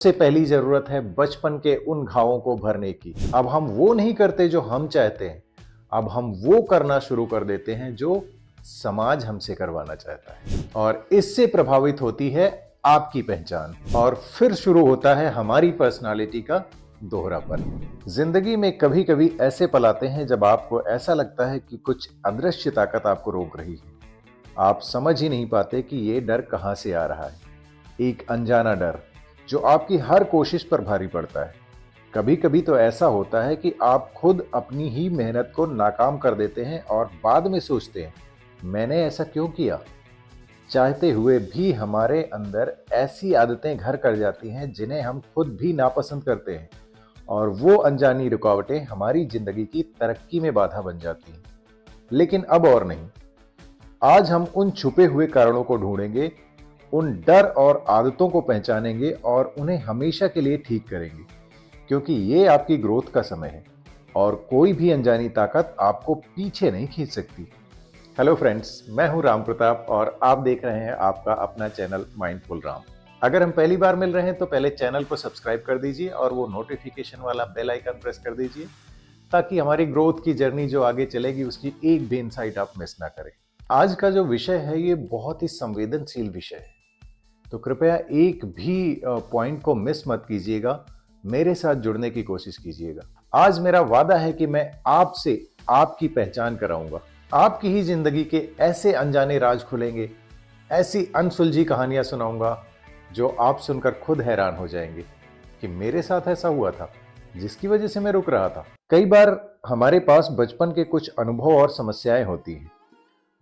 सबसे पहली जरूरत है बचपन के उन घावों को भरने की। अब हम वो नहीं करते जो हम चाहते हैं, अब हम वो करना शुरू कर देते हैं जो समाज हमसे करवाना चाहता है, और इससे प्रभावित होती है आपकी पहचान, और फिर शुरू होता है हमारी पर्सनालिटी का दोहरापन। जिंदगी में कभी कभी ऐसे पल आते हैं जब आपको ऐसा लगता है कि कुछ अदृश्य ताकत आपको रोक रही है। आप समझ ही नहीं पाते कि ये डर कहां से आ रहा है। एक अनजाना डर जो आपकी हर कोशिश पर भारी पड़ता है। कभी कभी तो ऐसा होता है कि आप खुद अपनी ही मेहनत को नाकाम कर देते हैं और बाद में सोचते हैं, मैंने ऐसा क्यों किया। चाहते हुए भी हमारे अंदर ऐसी आदतें घर कर जाती हैं जिन्हें हम खुद भी नापसंद करते हैं, और वो अनजानी रुकावटें हमारी जिंदगी की तरक्की में बाधा बन जाती हैं। लेकिन अब और नहीं, आज हम उन छुपे हुए कारणों को ढूंढेंगे, उन डर और आदतों को पहचानेंगे और उन्हें हमेशा के लिए ठीक करेंगे, क्योंकि ये आपकी ग्रोथ का समय है और कोई भी अनजानी ताकत आपको पीछे नहीं खींच सकती। हेलो फ्रेंड्स, मैं हूं राम प्रताप और आप देख रहे हैं आपका अपना चैनल माइंडफुल राम। अगर हम पहली बार मिल रहे हैं तो पहले चैनल को सब्सक्राइब कर दीजिए और वो नोटिफिकेशन वाला बेल आइकन प्रेस कर दीजिए, ताकि हमारी ग्रोथ की जर्नी जो आगे चलेगी उसकी एक भी इनसाइट आप मिस ना करें। आज का जो विषय है ये बहुत ही संवेदनशील विषय है, तो कृपया एक भी पॉइंट को मिस मत कीजिएगा, मेरे साथ जुड़ने की कोशिश कीजिएगा। आज मेरा वादा है कि मैं आपसे आपकी पहचान कराऊंगा, आपकी ही जिंदगी के ऐसे अनजाने राज खुलेंगे, ऐसी अनसुलझी कहानियां सुनाऊंगा जो आप सुनकर खुद हैरान हो जाएंगे कि मेरे साथ ऐसा हुआ था जिसकी वजह से मैं रुक रहा था। कई बार हमारे पास बचपन के कुछ अनुभव और समस्याएं होती हैं।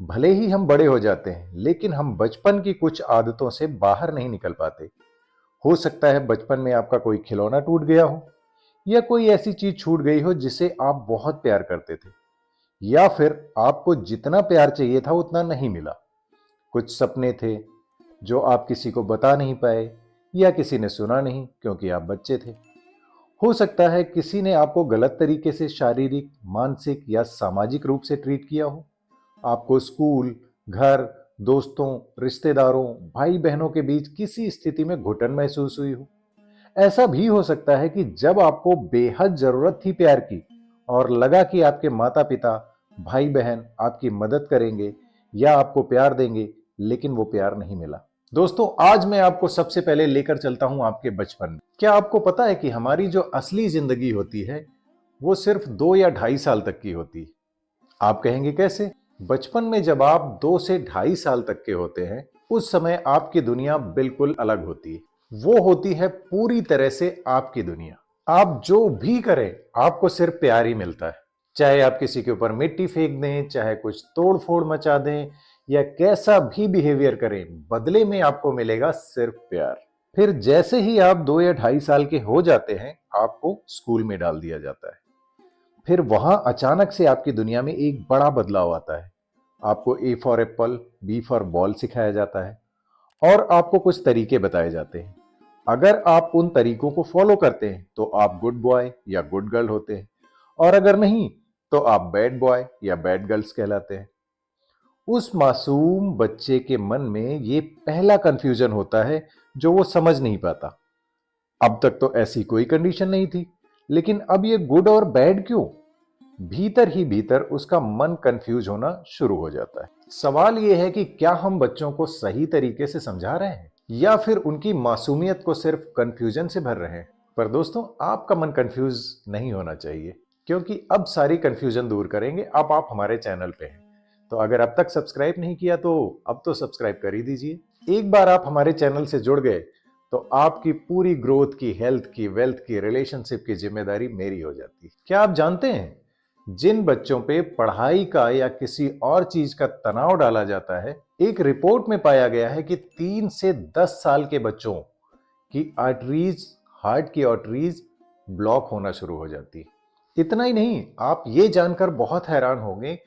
भले ही हम बड़े हो जाते हैं, लेकिन हम बचपन की कुछ आदतों से बाहर नहीं निकल पाते। हो सकता है बचपन में आपका कोई खिलौना टूट गया हो, या कोई ऐसी चीज छूट गई हो जिसे आप बहुत प्यार करते थे, या फिर आपको जितना प्यार चाहिए था उतना नहीं मिला। कुछ सपने थे जो आप किसी को बता नहीं पाए, या किसी ने सुना नहीं क्योंकि आप बच्चे थे। हो सकता है किसी ने आपको गलत तरीके से शारीरिक, मानसिक या सामाजिक रूप से ट्रीट किया हो। आपको स्कूल, घर, दोस्तों, रिश्तेदारों, भाई बहनों के बीच किसी स्थिति में घुटन महसूस हुई हो। ऐसा भी हो सकता है कि जब आपको बेहद जरूरत थी प्यार की और लगा कि आपके माता पिता, भाई बहन आपकी मदद करेंगे या आपको प्यार देंगे, लेकिन वो प्यार नहीं मिला। दोस्तों, आज मैं आपको सबसे पहले लेकर चलता हूं आपके बचपन में। क्या आपको पता है कि हमारी जो असली जिंदगी होती है वो सिर्फ 2 या 2.5 साल तक की होती है। आप कहेंगे कैसे? बचपन में जब आप 2 से 2.5 साल तक के होते हैं, उस समय आपकी दुनिया बिल्कुल अलग होती है। वो होती है पूरी तरह से आपकी दुनिया। आप जो भी करें, आपको सिर्फ प्यार ही मिलता है। चाहे आप किसी के ऊपर मिट्टी फेंक दें, चाहे कुछ तोड़ फोड़ मचा दें, या कैसा भी बिहेवियर करें, बदले में आपको मिलेगा सिर्फ प्यार। फिर जैसे ही आप 2 या 2.5 साल के हो जाते हैं, आपको स्कूल में डाल दिया जाता है। फिर वहां अचानक से आपकी दुनिया में एक बड़ा बदलाव आता है। आपको A for apple, B for ball सिखाया जाता है, और आपको कुछ तरीके बताए जाते हैं। अगर आप उन तरीकों को फॉलो करते हैं तो आप गुड बॉय या गुड गर्ल होते हैं, और अगर नहीं तो आप बैड बॉय या बैड गर्ल्स कहलाते हैं। उस मासूम बच्चे के मन में ये पहला कंफ्यूजन होता है जो वो समझ नहीं पाता। अब तक तो ऐसी कोई कंडीशन नहीं थी, लेकिन अब ये गुड और बैड क्यों? भीतर ही भीतर उसका मन कंफ्यूज होना शुरू हो जाता है। सवाल यह है कि क्या हम बच्चों को सही तरीके से समझा रहे हैं, या फिर उनकी मासूमियत को सिर्फ कंफ्यूजन से भर रहे हैं। पर दोस्तों, आपका मन कंफ्यूज नहीं होना चाहिए, क्योंकि अब सारी कंफ्यूजन दूर करेंगे। अब आप हमारे चैनल पे हैं, तो अगर अब तक सब्सक्राइब नहीं किया तो अब तो सब्सक्राइब कर ही दीजिए। एक बार आप हमारे चैनल से जुड़ गए तो आपकी पूरी ग्रोथ की, हेल्थ की, वेल्थ की, रिलेशनशिप की जिम्मेदारी मेरी हो जाती है। क्या आप जानते हैं, जिन बच्चों पे पढ़ाई का या किसी और चीज का तनाव डाला जाता है, एक रिपोर्ट में पाया गया है कि 3 से 10 साल के बच्चों की आर्टरीज, हार्ट की आर्टरीज ब्लॉक होना शुरू हो जाती है। इतना ही नहीं, आप ये जानकर बहुत हैरान होंगे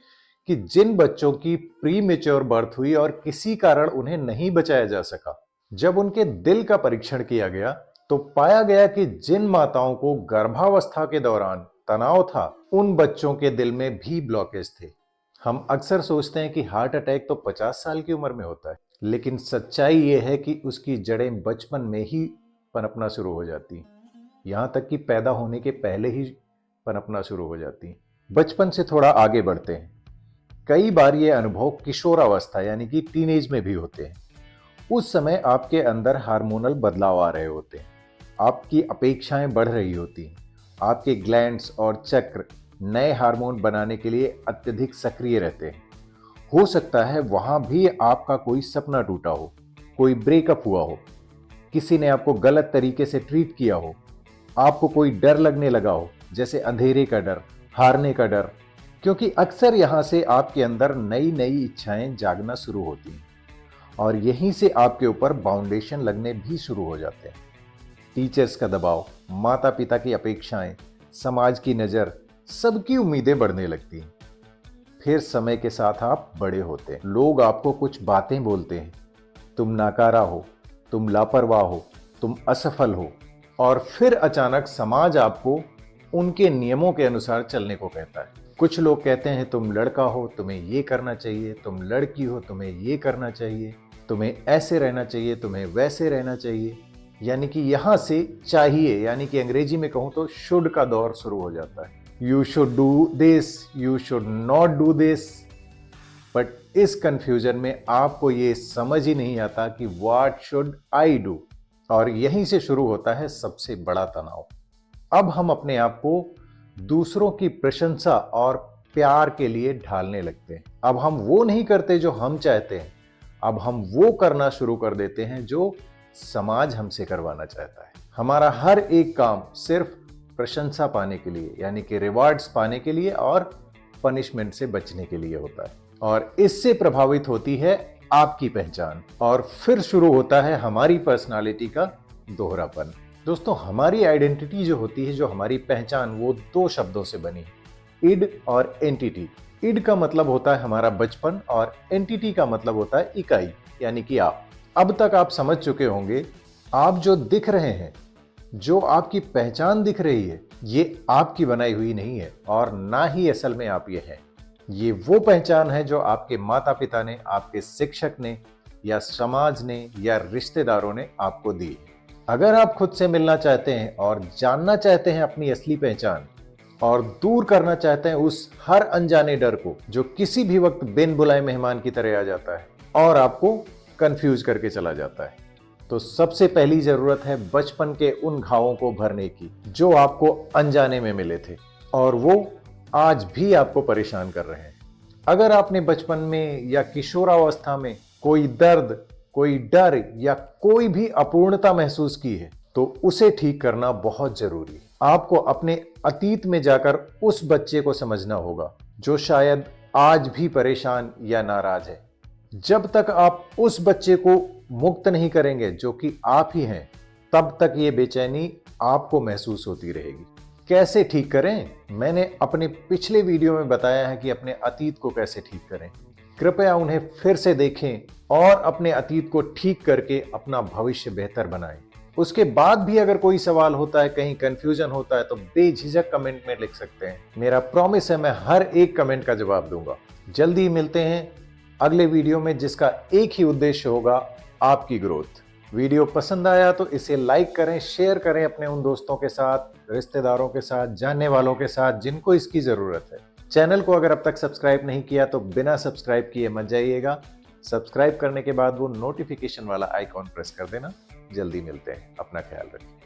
कि जिन बच्चों की प्री मेच्योर बर्थ हुई और किसी कारण उन्हें नहीं बचाया जा सका, जब उनके दिल का परीक्षण किया गया तो पाया गया कि जिन माताओं को गर्भावस्था के दौरान तनाव था, उन बच्चों के दिल में भी ब्लॉकेज थे। हम अक्सर सोचते हैं कि हार्ट अटैक तो 50 साल की उम्र में होता है, लेकिन सच्चाई यह है कि उसकी जड़ें बचपन में ही पनपना शुरू हो जाती, यहाँ तक कि पैदा होने के पहले ही पनपना शुरू हो जाती। बचपन से थोड़ा आगे बढ़ते हैं। कई बार ये अनुभव किशोरावस्था यानी कि टीनेज में भी होते हैं। उस समय आपके अंदर हार्मोनल बदलाव आ रहे होते हैं, आपकी अपेक्षाएं बढ़ रही होती हैं, आपके ग्लैंड्स और चक्र नए हार्मोन बनाने के लिए अत्यधिक सक्रिय रहते हैं। हो सकता है वहां भी आपका कोई सपना टूटा हो, कोई ब्रेकअप हुआ हो, किसी ने आपको गलत तरीके से ट्रीट किया हो, आपको कोई डर लगने लगा हो, जैसे अंधेरे का डर, हारने का डर, क्योंकि अक्सर यहां से आपके अंदर नई नई इच्छाएं जागना शुरू होती हैं और यहीं से आपके ऊपर बाउंडेशन लगने भी शुरू हो जाते हैं। टीचर्स का दबाव, माता पिता की अपेक्षाएं, समाज की नज़र, सबकी उम्मीदें बढ़ने लगती हैं। फिर समय के साथ आप बड़े होते हैं, लोग आपको कुछ बातें बोलते हैं, तुम नाकारा हो, तुम लापरवाह हो, तुम असफल हो, और फिर अचानक समाज आपको उनके नियमों के अनुसार चलने को कहता है। कुछ लोग कहते हैं तुम लड़का हो, तुम्हें ये करना चाहिए, तुम लड़की हो, तुम्हें ये करना चाहिए, तुम्हें ऐसे रहना चाहिए, तुम्हें वैसे रहना चाहिए। यानी कि यहां से चाहिए, यानी कि अंग्रेजी में कहूं तो शुड का दौर शुरू हो जाता है। You should do this, you should not do this. But इस कंफ्यूजन में आपको ये समझ ही नहीं आता कि व्हाट शुड आई डू, और यहीं से शुरू होता है सबसे बड़ा तनाव। अब हम अपने आप को दूसरों की प्रशंसा और प्यार के लिए ढालने लगते हैं। अब हम वो नहीं करते जो हम चाहते हैं, अब हम वो करना शुरू कर देते हैं जो समाज हमसे करवाना चाहता है। हमारा हर एक काम सिर्फ प्रशंसा पाने के लिए, यानी कि रिवार्ड्स पाने के लिए और पनिशमेंट से बचने के लिए होता है, और इससे प्रभावित होती है आपकी पहचान, और फिर शुरू होता है हमारी पर्सनालिटी का दोहरापन। दोस्तों, हमारी आइडेंटिटी जो होती है, जो हमारी पहचान, वो दो शब्दों से बनी, इड और एंटिटी। इड का मतलब होता है हमारा बचपन और एंटिटी का मतलब होता है इकाई, यानी कि आप। अब तक आप समझ चुके होंगे, आप जो दिख रहे हैं, जो आपकी पहचान दिख रही है, ये आपकी बनाई हुई नहीं है और ना ही असल में आप ये हैं। ये वो पहचान है जो आपके माता पिता ने, आपके शिक्षक ने, या समाज ने, या रिश्तेदारों ने आपको दी। अगर आप खुद से मिलना चाहते हैं और जानना चाहते हैं अपनी असली पहचान, और दूर करना चाहते हैं उस हर अनजाने डर को जो किसी भी वक्त बिन बुलाए मेहमान की तरह आ जाता है और आपको कंफ्यूज करके चला जाता है, तो सबसे पहली जरूरत है बचपन के उन घावों को भरने की जो आपको अनजाने में मिले थे और वो आज भी आपको परेशान कर रहे हैं। अगर आपने बचपन में या किशोरावस्था में कोई दर्द, कोई डर या कोई भी अपूर्णता महसूस की है, तो उसे ठीक करना बहुत जरूरी है। आपको अपने अतीत में जाकर उस बच्चे को समझना होगा जो शायद आज भी परेशान या नाराज है। जब तक आप उस बच्चे को मुक्त नहीं करेंगे जो कि आप ही हैं, तब तक ये बेचैनी आपको महसूस होती रहेगी। कैसे ठीक करें? मैंने अपने पिछले वीडियो में बताया है कि अपने अतीत को कैसे ठीक करें। कृपया उन्हें फिर से देखें और अपने अतीत को ठीक करके अपना भविष्य बेहतर बनाएं। उसके बाद भी अगर कोई सवाल होता है, कहीं कंफ्यूजन होता है, तो बेझिझक कमेंट में लिख सकते हैं। मेरा प्रॉमिस है, मैं हर एक कमेंट का जवाब दूंगा। जल्दी मिलते हैं अगले वीडियो में, जिसका एक ही उद्देश्य होगा, आपकी ग्रोथ। वीडियो पसंद आया तो इसे लाइक करें, शेयर करें अपने उन दोस्तों के साथ, रिश्तेदारों के साथ, जानने वालों के साथ जिनको इसकी जरूरत है। चैनल को अगर अब तक सब्सक्राइब नहीं किया तो बिना सब्सक्राइब किए मत जाइएगा। सब्सक्राइब करने के बाद वो नोटिफिकेशन वाला आइकॉन प्रेस कर देना। जल्दी मिलते हैं, अपना ख्याल रखिए।